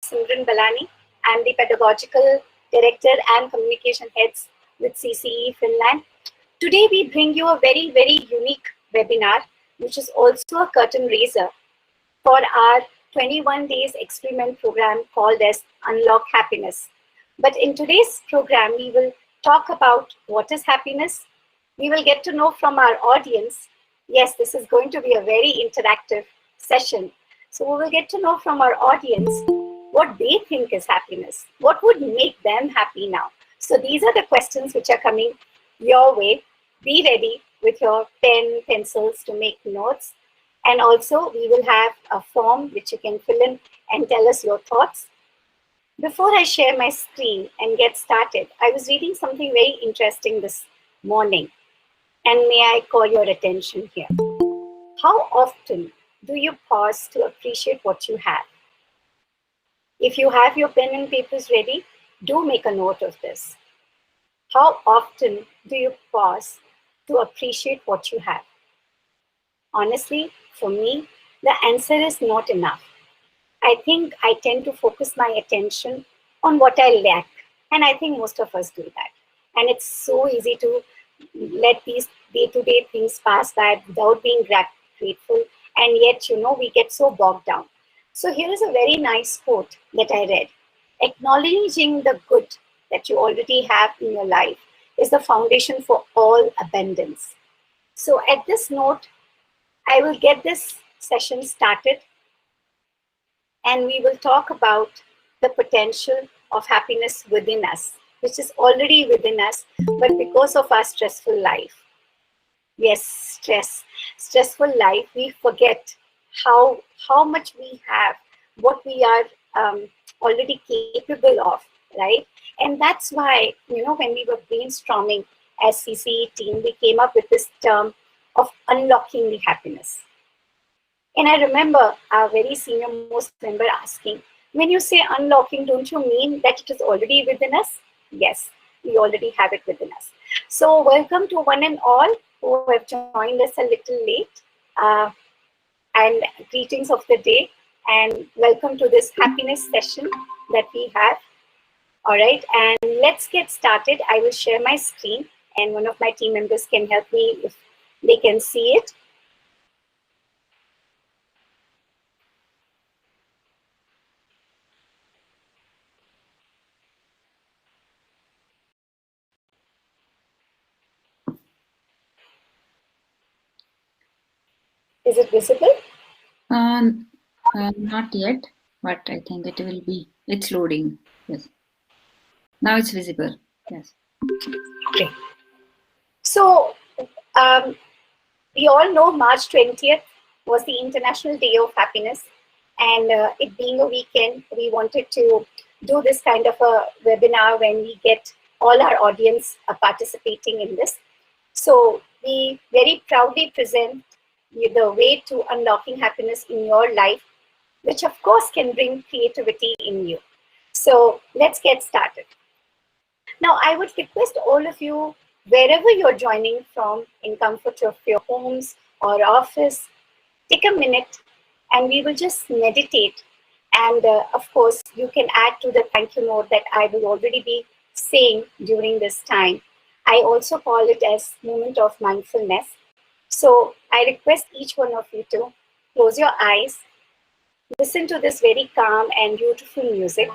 Simran Balani. I'm the Pedagogical Director and Communication Heads with CCE Finland. Today we bring you a very, very unique webinar, which is also a curtain raiser for our 21 days experiment program called as Unlock Happiness. But in today's program, we will talk about what is happiness. We will get to know from our audience. Yes, this is going to be a very interactive session. So we will get to know from our audience what they think is happiness. What would make them happy now? So these are the questions which are coming your way. Be ready with your pen, pencils to make notes. And also we will have a form which you can fill in and tell us your thoughts. Before I share my screen and get started, I was reading something very interesting this morning. And may I call your attention here? How often do you pause to appreciate what you have? If you have your pen and papers ready, do make a note of this. How often do you pause to appreciate what you have? Honestly, for me, the answer is not enough. I think I tend to focus my attention on what I lack. And I think most of us do that. And it's so easy to let these day-to-day things pass by without being grateful. And yet, we get so bogged down. So here is a very nice quote that I read. Acknowledging the good that you already have in your life is the foundation for all abundance. So at this note, I will get this session started and we will talk about the potential of happiness within us, which is already within us, but because of our stressful life. Yes, stressful life, we forget how much we have, what we are already capable of, right? And that's why, when we were brainstorming as CCE team, we came up with this term of unlocking the happiness. And I remember our very senior most member asking, when you say unlocking, don't you mean that it is already within us? Yes, we already have it within us. So welcome to one and all who have joined us a little late. And greetings of the day. And welcome to this happiness session that we have. All right, and let's get started. I will share my screen and one of my team members can help me if they can see it. Is it visible? Not yet, but I think it will be. It's loading. Yes. Now it's visible. Yes. Okay. So we all know March 20th was the International Day of Happiness. And it being a weekend, we wanted to do this kind of a webinar when we get all our audience participating in this. So we very proudly present the way to unlocking happiness in your life, which of course can bring creativity in you. So let's get started. Now, I would request all of you, wherever you're joining from, in comfort of your homes or office, take a minute and we will just meditate. And of course, you can add to the thank you note that I will already be saying during this time. I also call it as moment of mindfulness. So I request each one of you to close your eyes, listen to this very calm and beautiful music,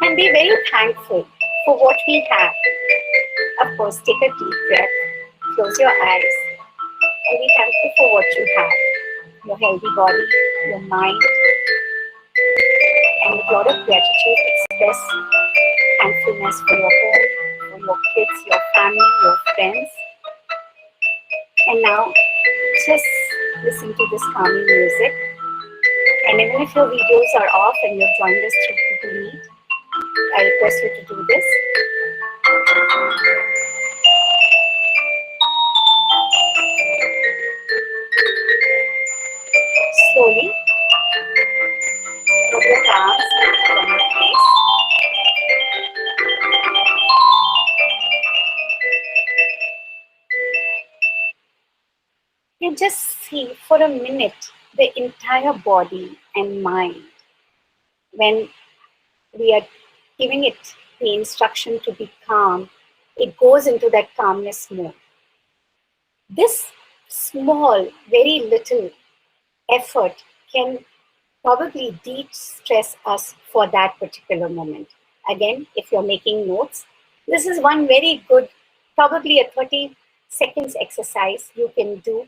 and be very thankful for what we have. Of course, take a deep breath, close your eyes, and be thankful for what you have. Your healthy body, your mind, and with a lot of gratitude, express thankfulness for your home, for your kids, your family, your friends. And now, just listen to this calming music. And even if your videos are off and you've joined us through Google Meet, I request you to do this. Slowly, put your palms on your face. And just see for a minute the entire body and mind. when we are giving it the instruction to be calm, it goes into that calmness mode. This small, very little effort can probably de-stress us for that particular moment. Again, if you're making notes, this is one very good, probably a 30 seconds exercise you can do.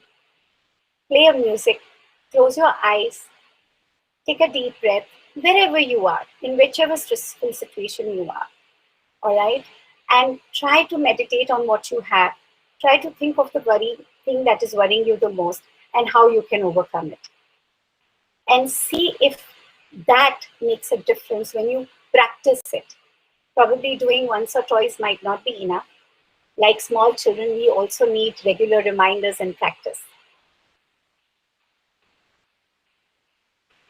Play a music, close your eyes, take a deep breath, wherever you are, in whichever stressful situation you are, all right? And try to meditate on what you have. Try to think of the thing that is worrying you the most and how you can overcome it. And see if that makes a difference when you practice it. Probably doing once or twice might not be enough. Like small children, we also need regular reminders and practice.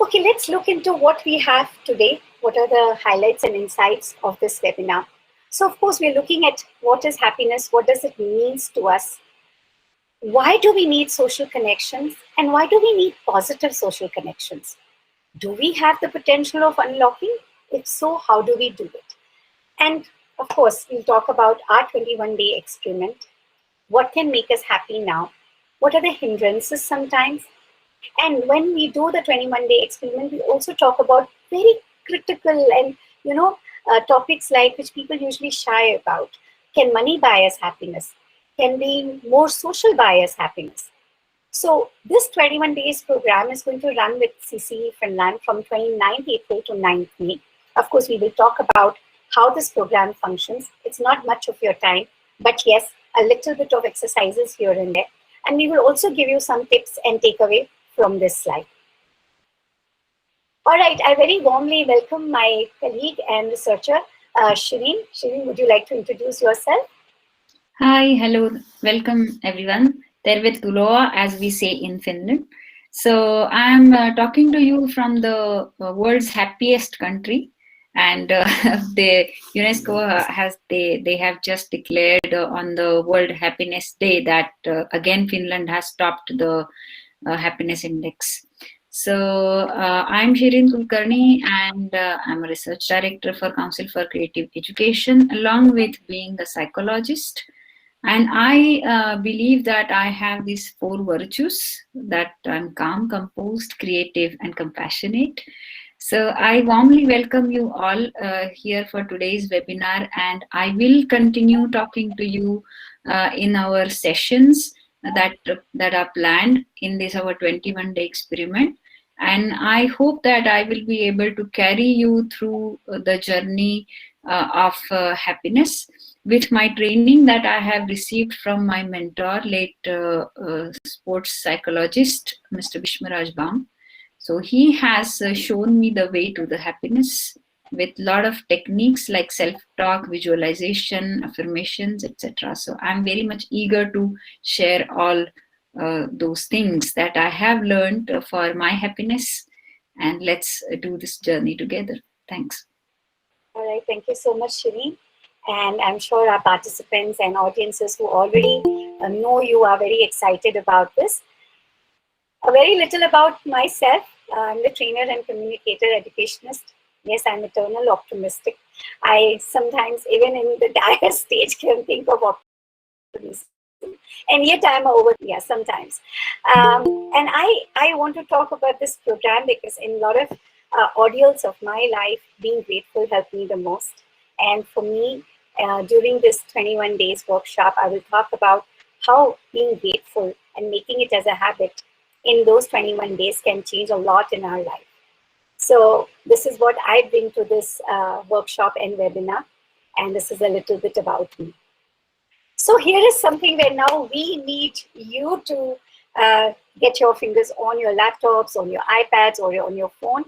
Okay, let's look into what we have today. What are the highlights and insights of this webinar? So, of course, we're looking at what is happiness, what does it mean to us, why do we need social connections, and why do we need positive social connections? Do we have the potential of unlocking? If so, how do we do it? And of course, we'll talk about our 21-day experiment. What can make us happy now? What are the hindrances sometimes? And when we do the 21-day experiment, we also talk about very critical and, topics like which people usually shy about. Can money buy us happiness? Can being more social buy us happiness? So this 21 days program is going to run with CCE Finland from 29th April to 9th May. Of course, we will talk about how this program functions. It's not much of your time, but yes, a little bit of exercises here and there. And we will also give you some tips and takeaway from this slide. All right, I very warmly welcome my colleague and researcher, Shireen. Shireen, would you like to introduce yourself? Hi, hello, welcome everyone. Tervetuloa, as we say in Finland. So I'm talking to you from the world's happiest country, and the UNESCO they have just declared on the World Happiness Day that again Finland has topped the happiness index. So I'm Shirin Kulkarni, and I'm a research director for Council for Creative Education, along with being a psychologist. And I believe that I have these 4 virtues, that I'm calm, composed, creative, and compassionate. So I warmly welcome you all here for today's webinar, and I will continue talking to you in our sessions that are planned in this our 21-day experiment. And I hope that I will be able to carry you through the journey of happiness with my training that I have received from my mentor, late sports psychologist, Mr. Bishmaraj Bam. So he has shown me the way to the happiness with a lot of techniques like self-talk, visualization, affirmations, etc. So I'm very much eager to share all those things that I have learned for my happiness, and let's do this journey together. Thanks. All right, thank you so much, Shireen. And I'm sure our participants and audiences who already know you are very excited about this. A very little about myself. I'm the trainer and communicator educationist. Yes, I'm eternal optimistic. I sometimes, even in the dire stage, can think of optimism. And yet I'm over, yeah, sometimes. And I want to talk about this program because in a lot of audios of my life, being grateful helped me the most. And for me, during this 21 days workshop, I will talk about how being grateful and making it as a habit in those 21 days can change a lot in our life. So this is what I bring to this workshop and webinar. And this is a little bit about me. So here is something where now we need you to get your fingers on your laptops, on your iPads, or on your phone,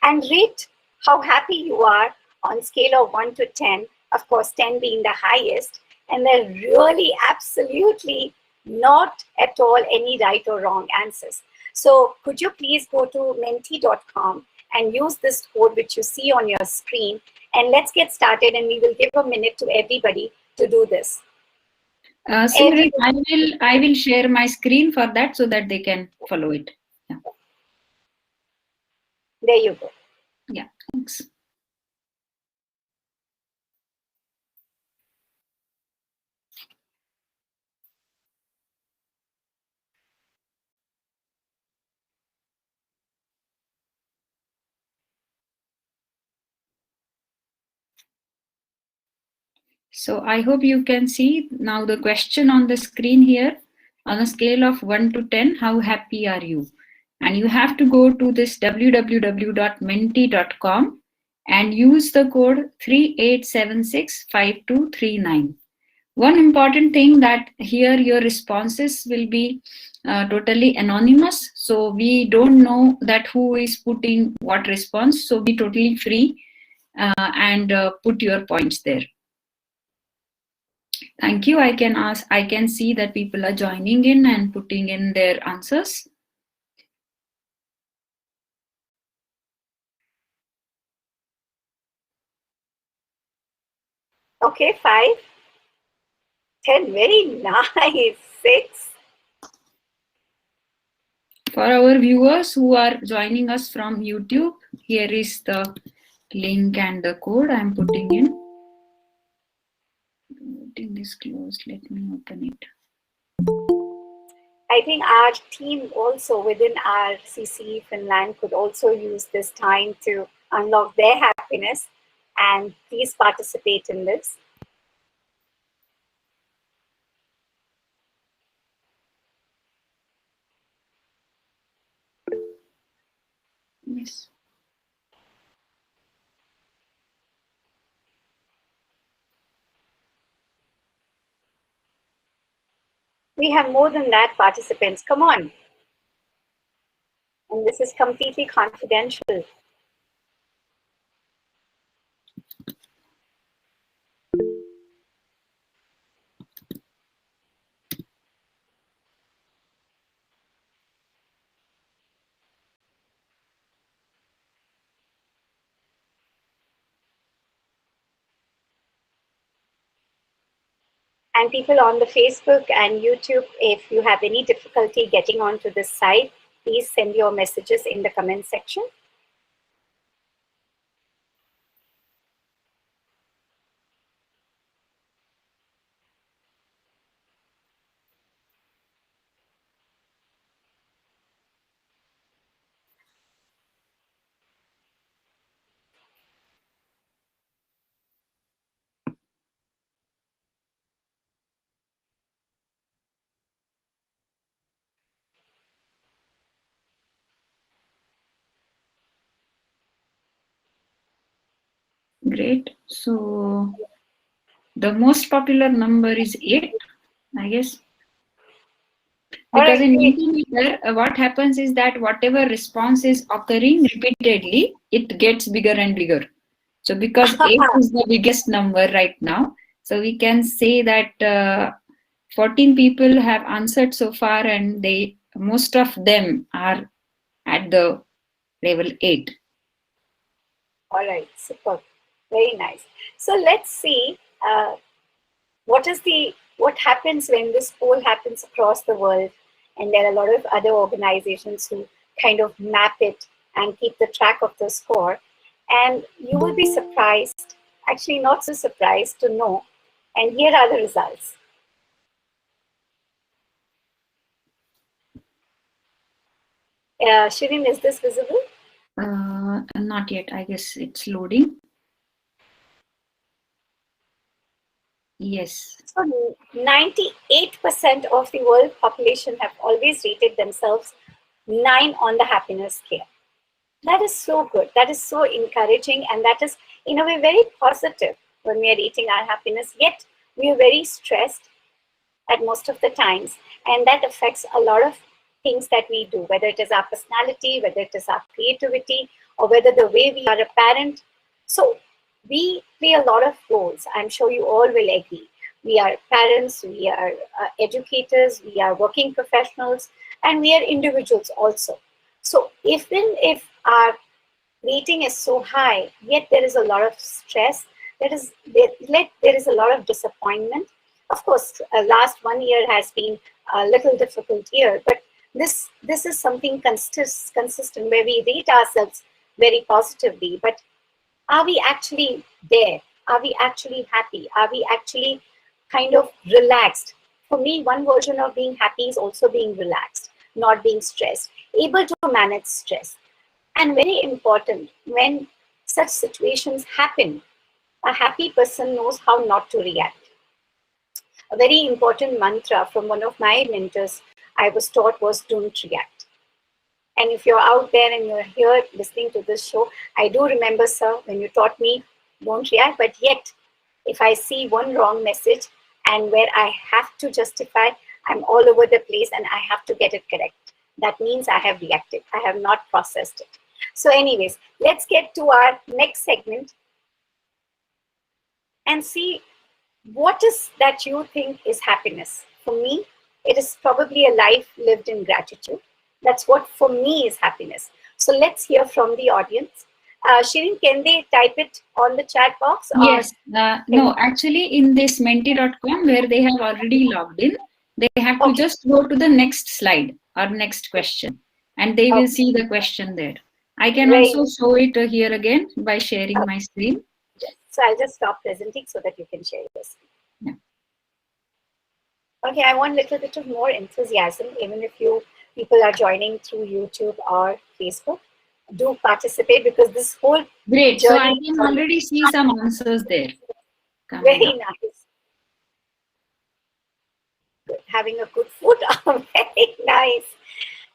and rate how happy you are on scale of 1 to 10, of course 10 being the highest, and there really absolutely not at all any right or wrong answers. So could you please go to menti.com and use this code which you see on your screen, and let's get started, and we will give a minute to everybody to do this. Simran, I will share my screen for that so that they can follow it. Yeah. There you go. Yeah, thanks. So I hope you can see now the question on the screen here. On a scale of 1 to 10, how happy are you? And you have to go to this www.menti.com and use the code 38765239. One important thing that here your responses will be totally anonymous. So we don't know that who is putting what response. So be totally free and put your points there. Thank you. I can see that people are joining in and putting in their answers. Okay, 5, 10, very nice. 6. For our viewers who are joining us from YouTube, here is the link and the code I'm putting in. Putting this closed, let me open it. I think our team also within our CCE Finland could also use this time to unlock their happiness, and please participate in this. Yes. We have more than that participants. Come on. And this is completely confidential. And people on the Facebook and YouTube, if you have any difficulty getting onto this site, please send your messages in the comment section. Great. So the most popular number is 8, I guess. Because All right, in great. Mentimeter, what happens is that whatever response is occurring repeatedly, it gets bigger and bigger. So because 8 is the biggest number right now, so we can say that 14 people have answered so far, and most of them are at the level 8. All right, super, very nice. So let's see what happens when this poll happens across the world, and there are a lot of other organizations who kind of map it and keep the track of the score. And you will be surprised, actually not so surprised to know. And here are the results. Shirin, is this visible? Not yet. I guess it's loading. Yes. So 98% of the world population have always rated themselves 9 on the happiness scale. That is so good. That is so encouraging. And that is, in a way, very positive when we are rating our happiness. Yet, we are very stressed at most of the times. And that affects a lot of things that we do, whether it is our personality, whether it is our creativity, or whether the way we are a parent. So, we play a lot of roles. I'm sure you all will agree. We are parents, we are educators, we are working professionals, and we are individuals also. So even if our rating is so high, yet there is a lot of stress, there is a lot of disappointment. Of course, last 1 year has been a little difficult year, but this is something consistent where we rate ourselves very positively, but are we actually there? Are we actually happy? Are we actually kind of relaxed? For me, one version of being happy is also being relaxed, not being stressed, able to manage stress. And very important, when such situations happen, a happy person knows how not to react. A very important mantra from one of my mentors I was taught was don't react. And if you're out there and you're here listening to this show, I do remember, sir, when you taught me don't react, but yet if I see one wrong message and where I have to justify, I'm all over the place and I have to get it correct. That means I have reacted. I have not processed it. So anyways, let's get to our next segment and see what is that you think is happiness. For me, it is probably a life lived in gratitude. That's what for me is happiness. So let's hear from the audience. Shirin, can they type it on the chat box? Or Yes, no, actually in this menti.com where they have already logged in, they have to okay, just go to the next slide or next question and they will okay, see the question there. I can very also show it here again by sharing my okay. screen. Yes. So I'll just stop presenting so that you can share your screen. Yeah. Okay, I want a little bit of more enthusiasm, even if you people are joining through YouTube or Facebook. Do participate because this whole Great. So I journey can is already see some answers there coming very up. nice. Good. Having a good food, very nice.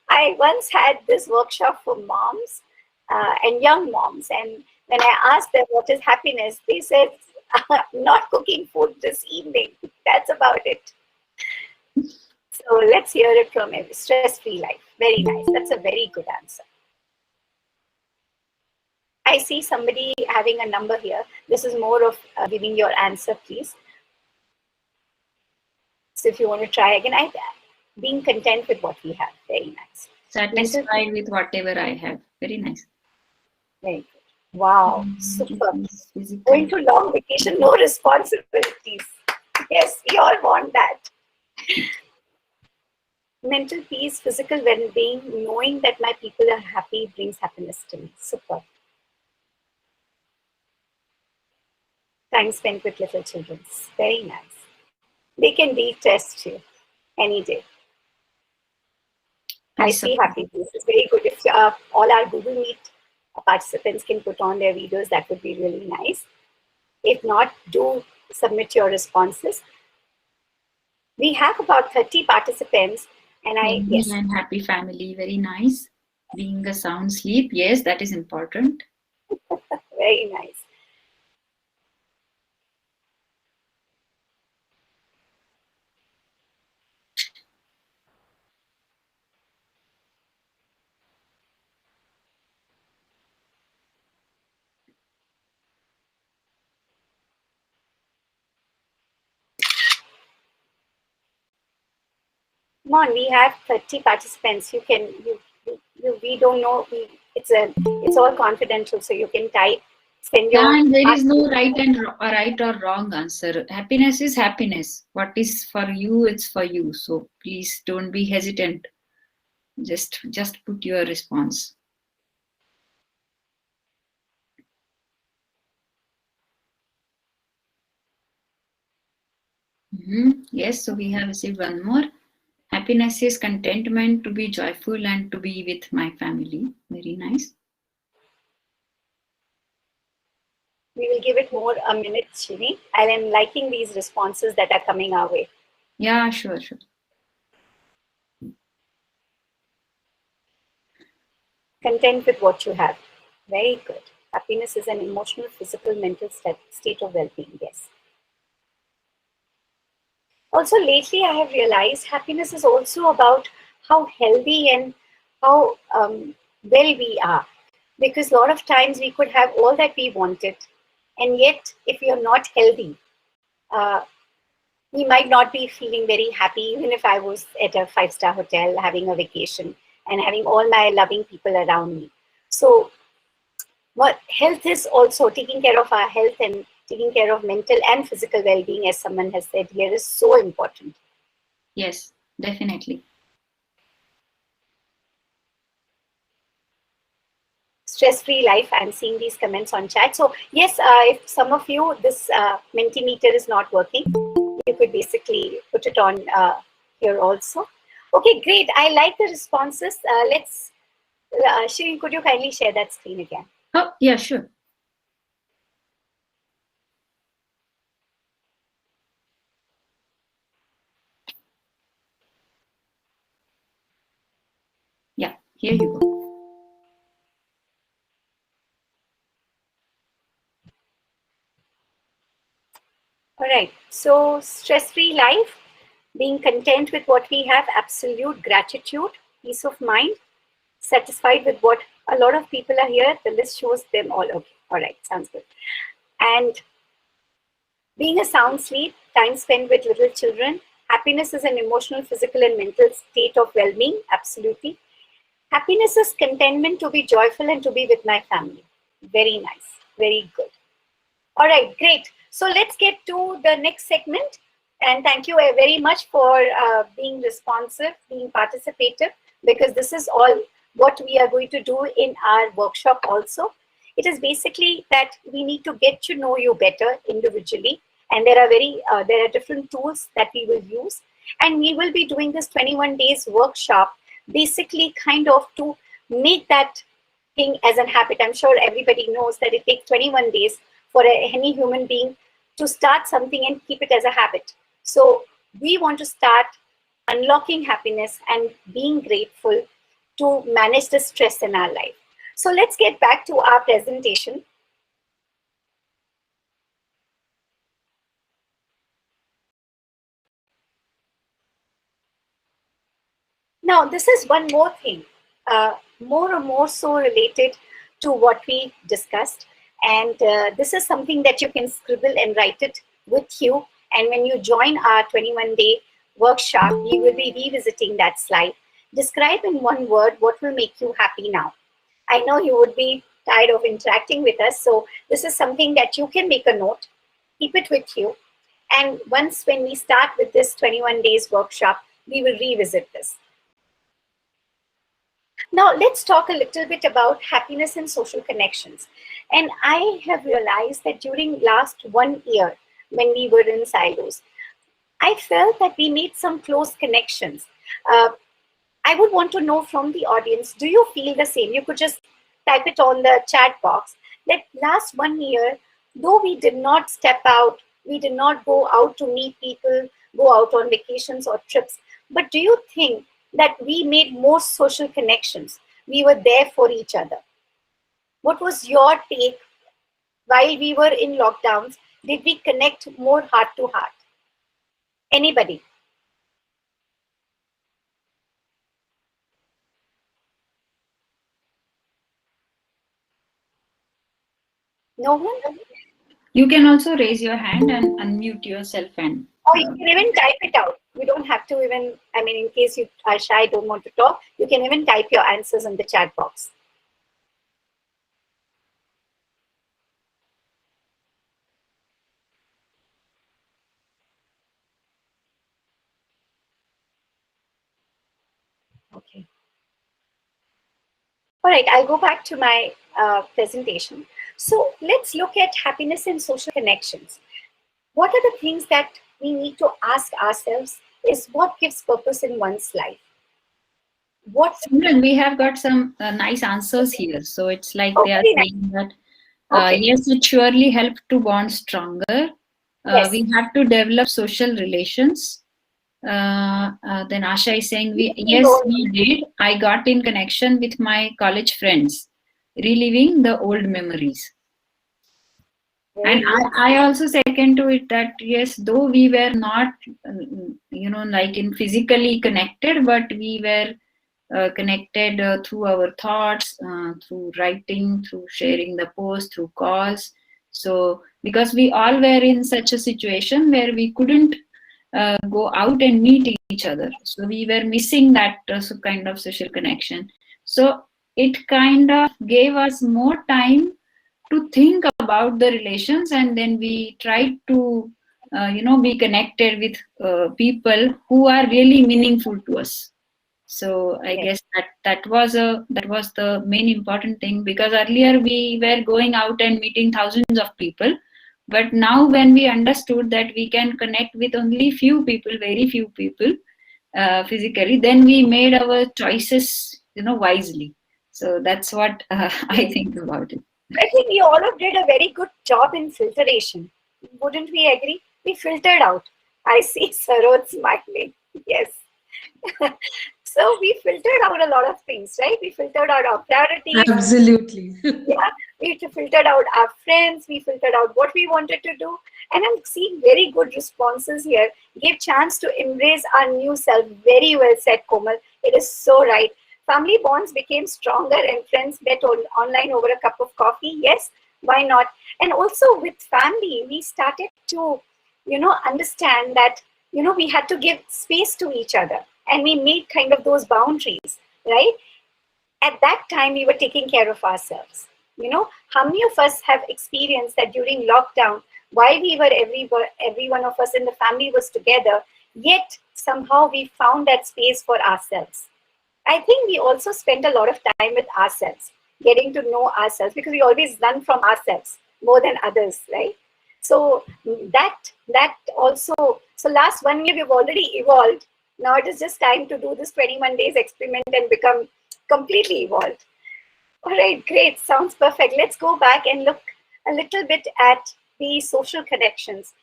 I once had this workshop for moms and young moms, and when I asked them what is happiness, they said, "Not cooking food this evening. That's about it." So let's hear it from a stress-free life. Very nice. That's a very good answer. I see somebody having a number here. This is more of giving your answer, please. So if you want to try again, being content with what we have. Very nice. Mental peace. Satisfied with whatever I have. Very nice. Very good. Wow, Mental super. peace, physical. Going to long vacation, no responsibilities. Yes, we all want that. Mental peace, physical well-being, knowing that my people are happy brings happiness to me. Super. Time spent with little children. Very nice. They can detest you any day. I Peace of see happy faces. Very good. If all our Google Meet participants can put on their videos, that would be really nice. If not, do submit your responses. We have about 30 participants, and healthy yes, and happy family. Very nice. Being a sound sleep. Yes, that is important. very nice. Come on, we have 30 participants. You can, we don't know, it's all confidential, so you can type, send Yeah, your, and there is ask, no right or wrong answer. Happiness is happiness. What is for you, it's for you. So please don't be hesitant. Just put your response. Yes, so we have received one more. Happiness is contentment, to be joyful and to be with my family. Very nice. we will give it more a minute, Shini. I am liking these responses that are coming our way. Yeah, sure. Content with what you have. Very good. Happiness is an emotional, physical, mental state of well-being. Yes. Also, lately I have realized happiness is also about how healthy and how well we are. Because a lot of times we could have all that we wanted, and yet if we are not healthy, uh, we might not be feeling very happy, even if I was at a five-star hotel having a vacation and having all my loving people around me. So but health is also taking care of our health and taking care of mental and physical well-being, as someone has said here, is so important. Yes, definitely. stress-free life. I'm seeing these comments on chat. So yes, if some of you, this Mentimeter is not working, you could basically put it on here also. Okay, great. I like the responses. Let's, Shireen, could you kindly share that screen again? Oh, yeah, sure. Yeah, here you go. All right. So stress-free life, being content with what we have, absolute gratitude, peace of mind, satisfied with what a lot of people are here. The list shows them all. Okay. All right. Sounds good. And being a sound sleep, time spent with little children. Happiness is an emotional, physical, and mental state of well-being. Absolutely. Happiness is contentment to be joyful and to be with my family. Very nice. Very good. All right, great. So let's get to the next segment. And thank you very much for being responsive, being participative, because this is all what we are going to do in our workshop also. It is basically that we need to get to know you better individually. And there are different tools that we will use. And we will be doing this 21 days workshop, basically kind of to make that thing as a habit. I'm sure everybody knows that it takes 21 days for any human being to start something and keep it as a habit. So we want to start unlocking happiness and being grateful to manage the stress in our life. So let's get back to our presentation. Now, this is one more thing, more and more so related to what we discussed. And this is something that you can scribble and write it with you. And when you join our 21-day workshop, we will be revisiting that slide. Describe in one word what will make you happy now. I know you would be tired of interacting with us. So this is something that you can make a note, keep it with you. And when we start with this 21 days workshop, we will revisit this. Now, let's talk a little bit about happiness and social connections. And I have realized that during last 1 year, when we were in silos, I felt that we made some close connections. Uh, I would want to know from the audience, do you feel the same? You could just type it on the chat box that last 1 year, though we did not step out, we did not go out to meet people, go out on vacations or trips, but do you think that we made more social connections? We were there for each other. What was your take while we were in lockdowns? Did we connect more heart to heart? Anybody? No one? You can also raise your hand and unmute yourself and. Or you can even type it out. You don't have to even, I mean, in case you are shy, don't want to talk, you can even type your answers in the chat box. Okay. All right, I'll go back to my presentation. So let's look at happiness and social connections. What are the things that we need to ask ourselves is what gives purpose in one's life? What? Simran, we have got some nice answers here. So it's like they are saying that, yes, it surely helped to bond stronger. Yes. We have to develop social relations. Then Asha is saying, yes, we did. I got in connection with my college friends, reliving the old memories. And I also second to it that yes, though we were not, like in physically connected, but we were connected through our thoughts, through writing, through sharing the post, through calls. So because we all were in such a situation where we couldn't go out and meet each other, so we were missing that kind of social connection. So it kind of gave us more time to think about the relations, and then we tried to be connected with people who are really meaningful to us. So I Yes. guess that was the main important thing, because earlier we were going out and meeting thousands of people, but now when we understood that we can connect with only few people, very few people, physically, then we made our choices, wisely. So that's what I think about it. I think we all did a very good job in filtration. Wouldn't we agree? We filtered out. I see Sarod smiling. Yes. So we filtered out a lot of things, right? We filtered out our priorities. Absolutely. Yeah, we filtered out our friends. We filtered out what we wanted to do. And I'm seeing very good responses here. Gave chance to embrace our new self. Very well said, Komal. It is so right. Family bonds became stronger and friends met online over a cup of coffee. Yes, why not? And also with family, we started to, understand that, we had to give space to each other. And we made kind of those boundaries, right? At that time we were taking care of ourselves. How many of us have experienced that during lockdown, while we were every one of us in the family was together, yet somehow we found that space for ourselves. I think we also spent a lot of time with ourselves, getting to know ourselves, because we always learn from ourselves more than others, right? So that also, so last 1 year we've already evolved. Now it is just time to do this 21 days experiment and become completely evolved. All right, great. Sounds perfect. Let's go back and look a little bit at the social connections.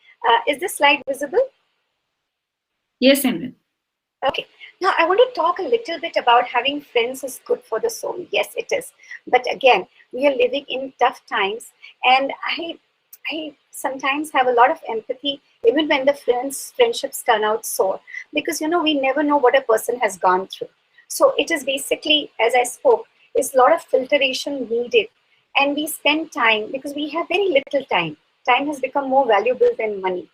Is this slide visible? Yes, Imran. Okay. Now I want to talk a little bit about having friends is good for the soul. Yes, it is. But again, we are living in tough times, and I sometimes have a lot of empathy even when the friendships turn out sore, because we never know what a person has gone through. So it is basically, as I spoke, is a lot of filtration needed, and we spend time because we have very little time. Time has become more valuable than money.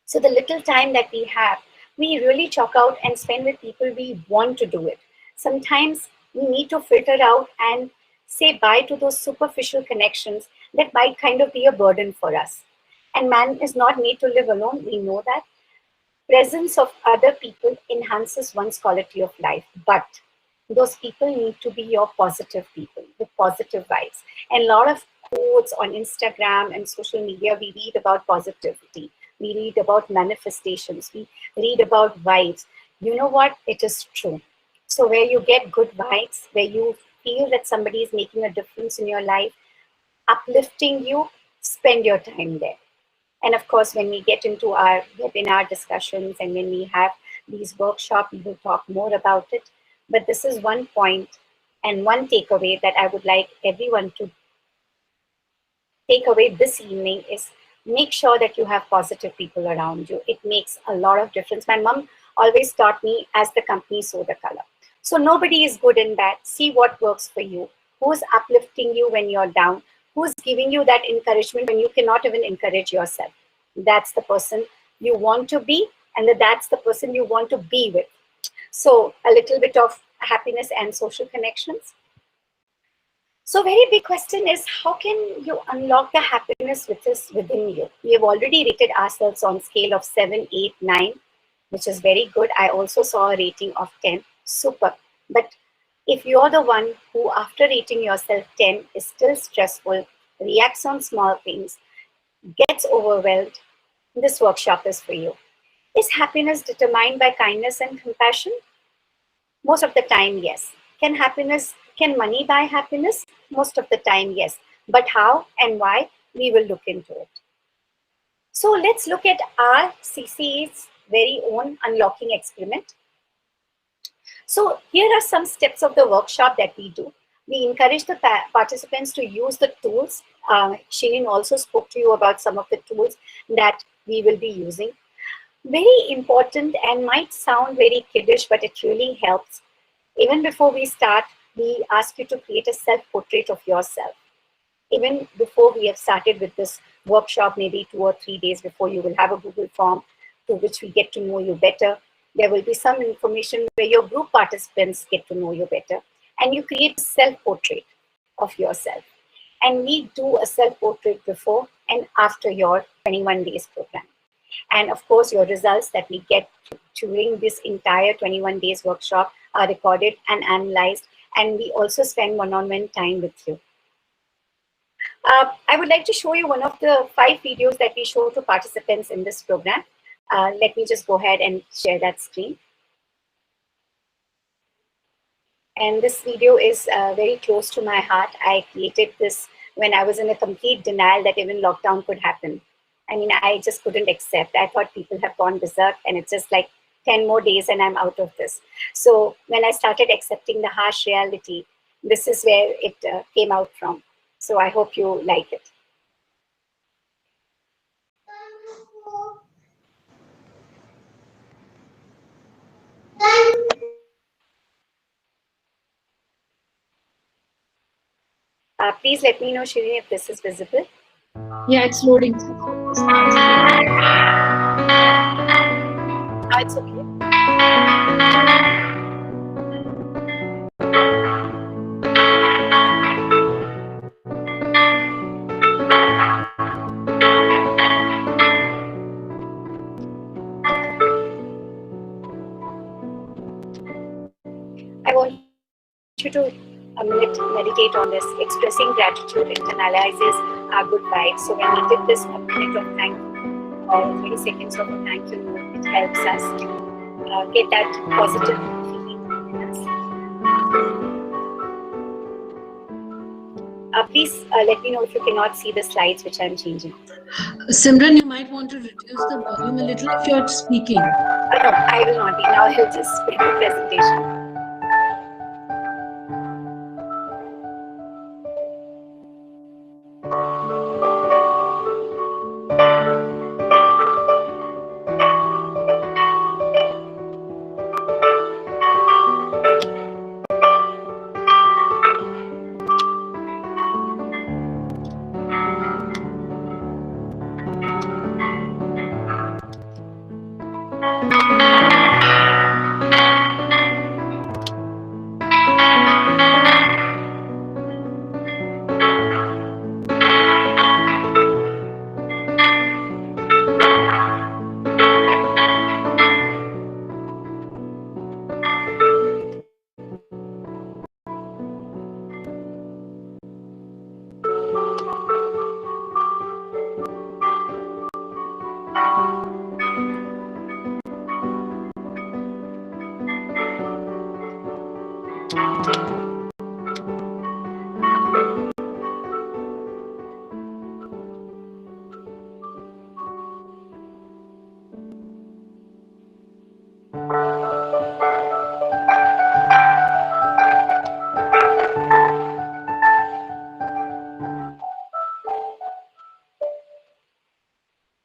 So the little time that we have, we really chalk out and spend with people we want to do it. Sometimes we need to filter out and say bye to those superficial connections that might kind of be a burden for us. And man is not made to live alone. We know that. Presence of other people enhances one's quality of life, but those people need to be your positive people with positive vibes. And a lot of quotes on Instagram and social media, we read about positivity, we read about manifestations, we read about vibes. You know what? It is true. So where you get good vibes, where you feel that somebody is making a difference in your life, uplifting you, spend your time there. And of course, when we get into our webinar discussions and when we have these workshops, we will talk more about it. But this is one point and one takeaway that I would like everyone to take away this evening is make sure that you have positive people around you. It makes a lot of difference. My mom always taught me, as the company, so the color. So nobody is good and bad. See what works for you. Who's uplifting you when you're down? Who's giving you that encouragement when you cannot even encourage yourself? That's the person you want to be, and that's the person you want to be with. So a little bit of happiness and social connections. So very big question is, how can you unlock the happiness which is within you? We have already rated ourselves on scale of 7, 8, 9, which is very good. I also saw a rating of 10. Super. But if you're the one who, after rating yourself 10, is still stressful, reacts on small things, gets overwhelmed, this workshop is for you. Is happiness determined by kindness and compassion? Most of the time, yes. Can money buy happiness? Most of the time, yes. But how and why? We will look into it. So let's look at our CCE's very own unlocking experiment. So here are some steps of the workshop that we do. We encourage the participants to use the tools. Shireen also spoke to you about some of the tools that we will be using. Very important and might sound very kiddish, but it really helps. Even before we start, we ask you to create a self-portrait of yourself. Even before we have started with this workshop, maybe 2 or 3 days before, you will have a Google form to which we get to know you better. There will be some information where your group participants get to know you better. And you create a self-portrait of yourself. And we do a self-portrait before and after your 21 days program. And of course, your results that we get during this entire 21 days workshop are recorded and analyzed, and we also spend one-on-one time with you. I would like to show you one of the 5 videos that we show to participants in this program. Let me just go ahead and share that screen. And this video is very close to my heart. I created this when I was in a complete denial that even lockdown could happen. I mean, I just couldn't accept. I thought people have gone berserk and it's just like 10 more days and I'm out of this. So when I started accepting the harsh reality, this is where it came out from. So I hope you like it. Please let me know, Shirin, if this is visible. Yeah, it's loading. It's okay. I want you to a minute meditate on this. Expressing gratitude internalizes our good vibes. So when we did this a minute of thank you or 30 seconds of a thank you note, it helps us get that positive feeling in us. Please let me know if you cannot see the slides which I'm changing. Simran, you might want to reduce the volume a little if you're speaking. No, I will not be. Now I'll just make the presentation.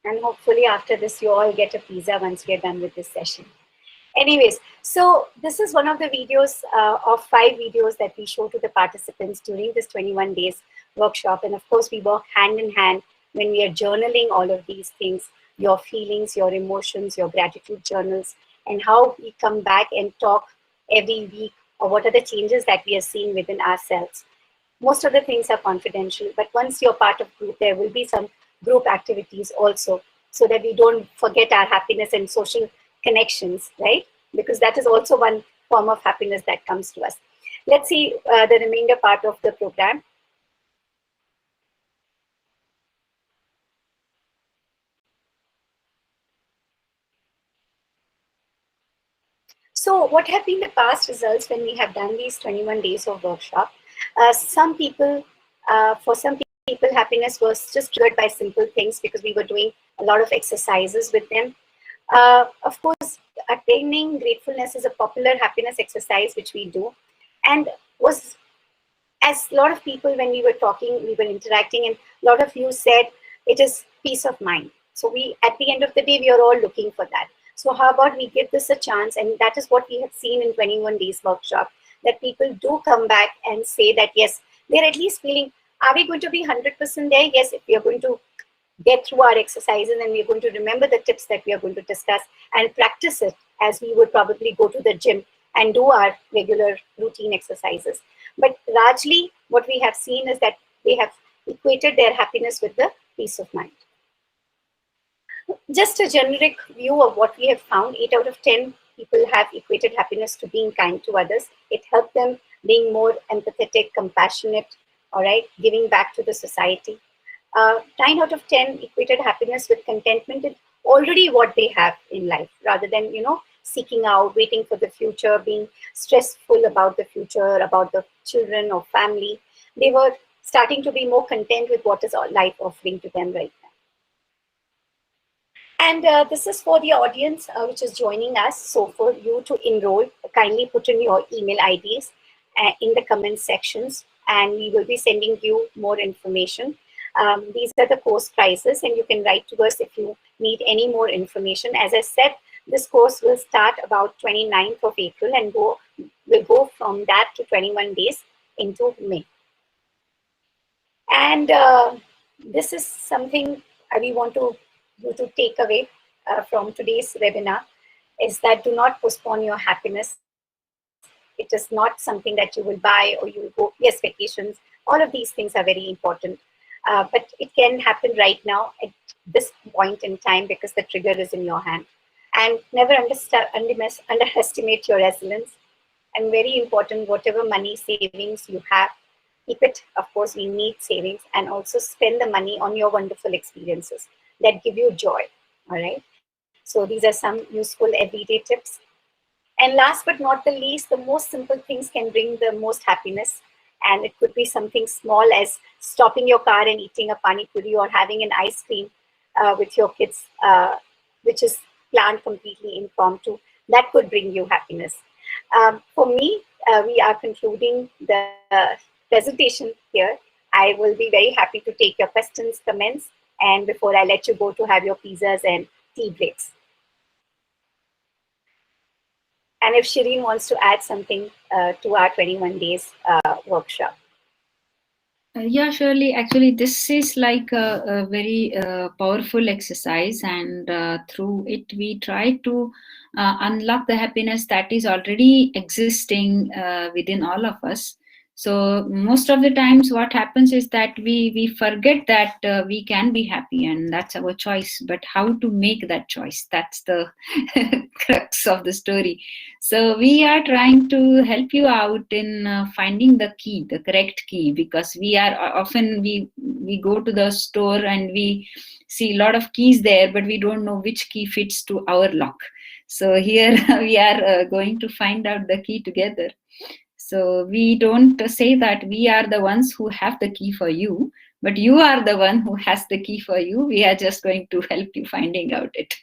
And hopefully after this, you all get a pizza once we are done with this session. Anyways, so this is one of the videos of 5 videos that we show to the participants during this 21 days workshop. And of course, we work hand in hand when we are journaling all of these things, your feelings, your emotions, your gratitude journals, and how we come back and talk every week or what are the changes that we are seeing within ourselves. Most of the things are confidential, but once you're part of group, there will be some group activities also, so that we don't forget our happiness and social connections, right? Because that is also one form of happiness that comes to us. Let's see the remainder part of the program. So what have been the past results when we have done these 21 days of workshop? Some people, for some people, happiness was just triggered by simple things because we were doing a lot of exercises with them. Of course, attaining gratefulness is a popular happiness exercise which we do, and was, as a lot of people, when we were talking, we were interacting, and a lot of you said it is peace of mind. So we, at the end of the day, we are all looking for that. So how about we give this a chance? And that is what we have seen in 21 days workshop, that people do come back and say that, yes, they're at least feeling, are we going to be 100% there? Yes, if we are going to get through our exercises and we're going to remember the tips that we are going to discuss and practice it as we would probably go to the gym and do our regular routine exercises. But largely what we have seen is that they have equated their happiness with the peace of mind. Just a generic view of what we have found: 8 out of 10 people have equated happiness to being kind to others. It helped them being more empathetic, compassionate, all right, giving back to the society. 9 out of 10 equated happiness with contentment is already what they have in life, rather than, seeking out, waiting for the future, being stressful about the future, about the children or family. They were starting to be more content with what is life offering to them right now. And this is for the audience which is joining us. So for you to enroll, kindly put in your email IDs in the comment sections, and we will be sending you more information. These are the course prices, and you can write to us if you need any more information. As I said, this course will start about 29th of April and will go from that to 21 days into May. And this is something we want you to take away from today's webinar, is that do not postpone your happiness. It is not something that you will buy or you will go, yes, vacations, all of these things are very important. But it can happen right now at this point in time because the trigger is in your hand. And never underestimate your resilience. And very important, whatever money savings you have, keep it. Of course, we need savings, and also spend the money on your wonderful experiences that give you joy. All right. So these are some useful everyday tips. And last but not the least, the most simple things can bring the most happiness. And it could be something small as stopping your car and eating a pani puri, or having an ice cream with your kids, which is planned completely impromptu. That could bring you happiness. For me, we are concluding the presentation here. I will be very happy to take your questions, comments, and before I let you go to have your pizzas and tea breaks. And if Shireen wants to add something to our 21 days workshop. Yeah, surely. Actually, this is like a very powerful exercise, and through it, we try to unlock the happiness that is already existing within all of us. So most of the times, what happens is that we forget that we can be happy, and that's our choice. But how to make that choice? That's the crux of the story. So we are trying to help you out in finding the key, the correct key, because we are often we go to the store and we see a lot of keys there, but we don't know which key fits to our lock. So here we are going to find out the key together. So we don't say that we are the ones who have the key for you, but you are the one who has the key for you. We are just going to help you finding out it.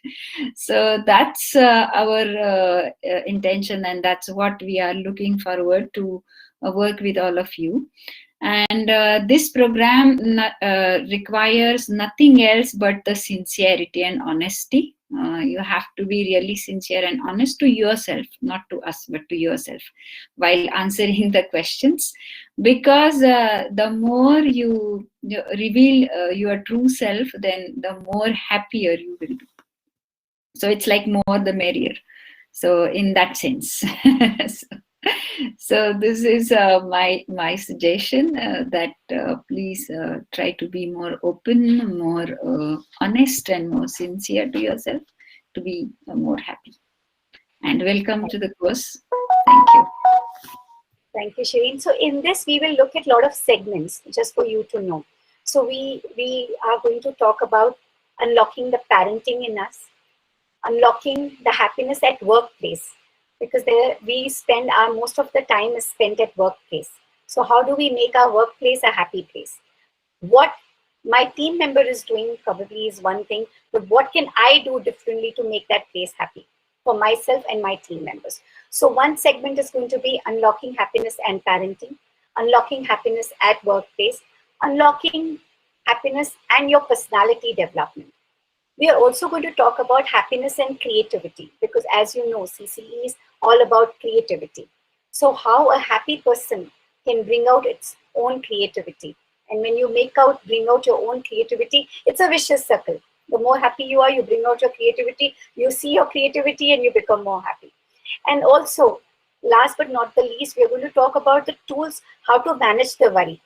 So that's our intention, and that's what we are looking forward to work with all of you. And this program requires nothing else but the sincerity and honesty. You have to be really sincere and honest to yourself, not to us, but to yourself, while answering the questions. Because the more you reveal your true self, then the more happier you will be. So it's like more the merrier. So in that sense. So this is my suggestion, that please try to be more open, more honest, and more sincere to yourself to be more happy. And welcome to the course. Thank you. Thank you, Shireen. So in this, we will look at a lot of segments just for you to know. So we are going to talk about unlocking the parenting in us, unlocking the happiness at workplace, because there we spend our most of the time is spent at workplace. So how do we make our workplace a happy place? What my team member is doing probably is one thing, but what can I do differently to make that place happy for myself and my team members? So one segment is going to be unlocking happiness and parenting, unlocking happiness at workplace, unlocking happiness and your personality development. We are also going to talk about happiness and creativity, because as you know, CCE is all about creativity. So how a happy person can bring out its own creativity. And when you bring out your own creativity, it's a vicious circle. The more happy you are, you bring out your creativity, you see your creativity and you become more happy. And also, last but not the least, we're going to talk about the tools, how to manage the worry.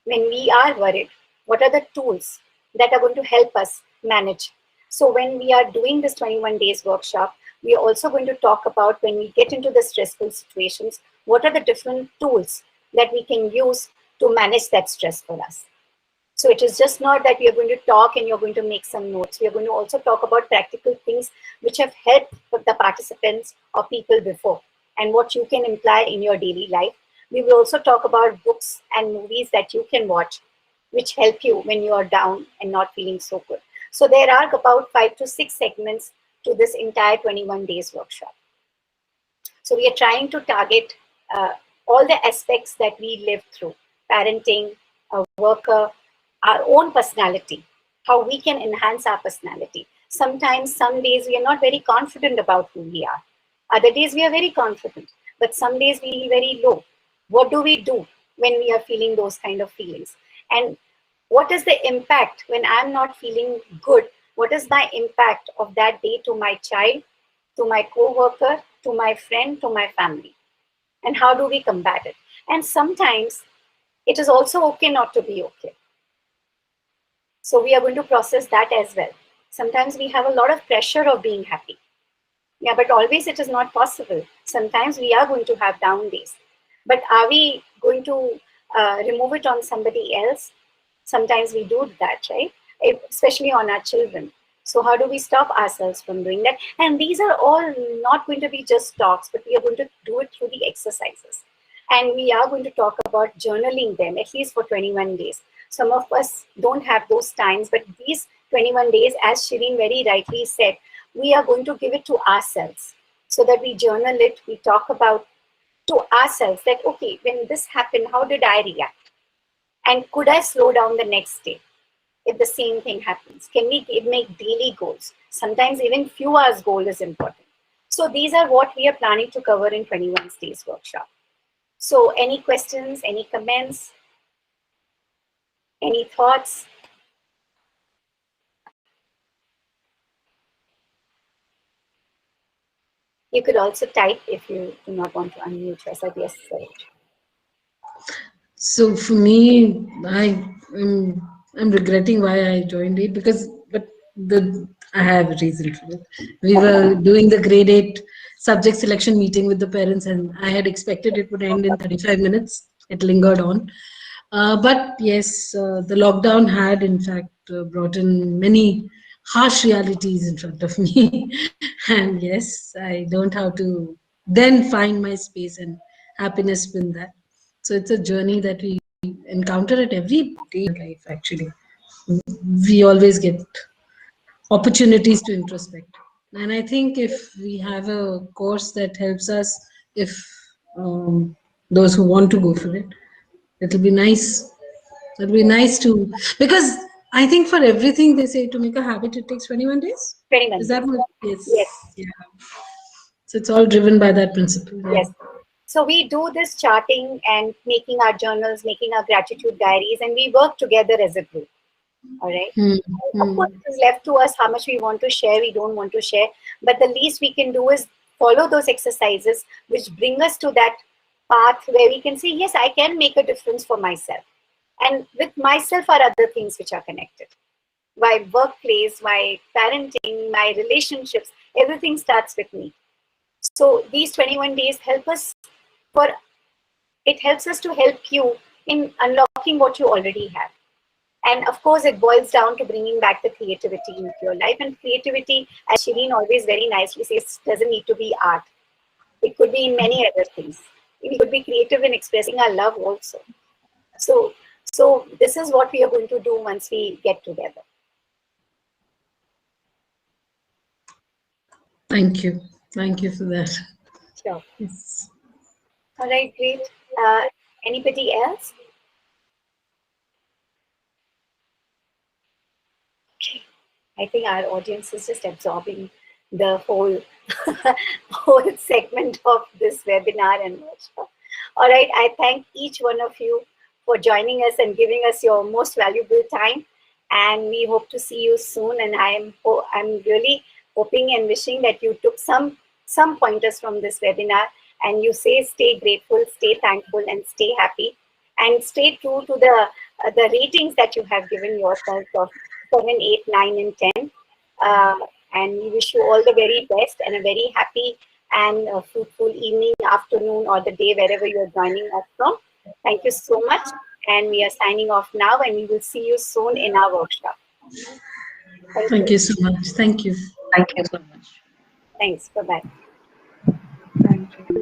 When we are worried, what are the tools that are going to help us manage? So when we are doing this 21 days workshop, we are also going to talk about when we get into the stressful situations, what are the different tools that we can use to manage that stress for us. So it is just not that we are going to talk and you're going to make some notes. We are going to also talk about practical things which have helped the participants or people before and what you can imply in your daily life. We will also talk about books and movies that you can watch which help you when you are down and not feeling so good. So there are about 5 to 6 segments to this entire 21 days workshop. So we are trying to target all the aspects that we live through, parenting, a worker, our own personality, how we can enhance our personality. Sometimes, some days we are not very confident about who we are. Other days we are very confident, but some days we feel very low. What do we do when we are feeling those kind of feelings? And what is the impact when I'm not feeling good? What is my impact of that day to my child, to my co-worker, to my friend, to my family? And how do we combat it? And sometimes it is also okay not to be okay. So we are going to process that as well. Sometimes we have a lot of pressure of being happy. Yeah, but always it is not possible. Sometimes we are going to have down days. But are we going to remove it on somebody else? Sometimes we do that, right? Especially on our children. So how do we stop ourselves from doing that? And these are all not going to be just talks, but we are going to do it through the exercises. And we are going to talk about journaling them, at least for 21 days. Some of us don't have those times, but these 21 days, as Shireen very rightly said, we are going to give it to ourselves so that we journal it, we talk about to ourselves that, okay, when this happened, how did I react? And could I slow down the next day if the same thing happens? Can we make daily goals? Sometimes even few hours goal is important. So these are what we are planning to cover in 21 days workshop. So any questions, any comments, any thoughts? You could also type if you do not want to unmute yourself. Yes, sir. So for me, I'm regretting why I joined it because but the I have a reason for it. We were doing the grade 8 subject selection meeting with the parents, and I had expected it would end in 35 minutes. It lingered on, but yes, the lockdown had in fact brought in many harsh realities in front of me, and yes, I don't have to then find my space and happiness in that. So it's a journey that we encounter at every day in life, actually. We always get opportunities to introspect. And I think if we have a course that helps us, if those who want to go for it, it'll be nice. It'll be nice to, because I think for everything they say to make a habit, it takes 21 days. 21 Is that days. what? Yes. Yes. Yeah. So it's all driven by that principle. Yeah. Yes. So we do this charting and making our journals, making our gratitude diaries, and we work together as a group. All right. Hmm. Of course, it is left to us how much we want to share, we don't want to share. But the least we can do is follow those exercises which bring us to that path where we can say, yes, I can make a difference for myself. And with myself are other things which are connected. My workplace, my parenting, my relationships, everything starts with me. So these 21 days help us for it helps us to help you in unlocking what you already have. And of course, it boils down to bringing back the creativity into your life. And creativity, as Shireen always very nicely says, doesn't need to be art. It could be in many other things. We could be creative in expressing our love also. So, so this is what we are going to do once we get together. Thank you. Thank you for that. Sure. Yes. All right, great. Anybody else? Okay. I think our audience is just absorbing the whole whole segment of this webinar and workshop. All right, I thank each one of you for joining us and giving us your most valuable time. And we hope to see you soon. And I'm really hoping and wishing that you took some pointers from this webinar and you stay grateful, stay thankful, and stay happy, and stay true to the ratings that you have given yourself of 7, 8, 9, and 10. And we wish you all the very best and a very happy and fruitful evening, afternoon, or the day wherever you are joining us from. Thank you so much. And we are signing off now, and we will see you soon in our workshop. Thank Thank you. you so much. Thank you. Thank you so much. Thanks. Bye-bye. Thank you.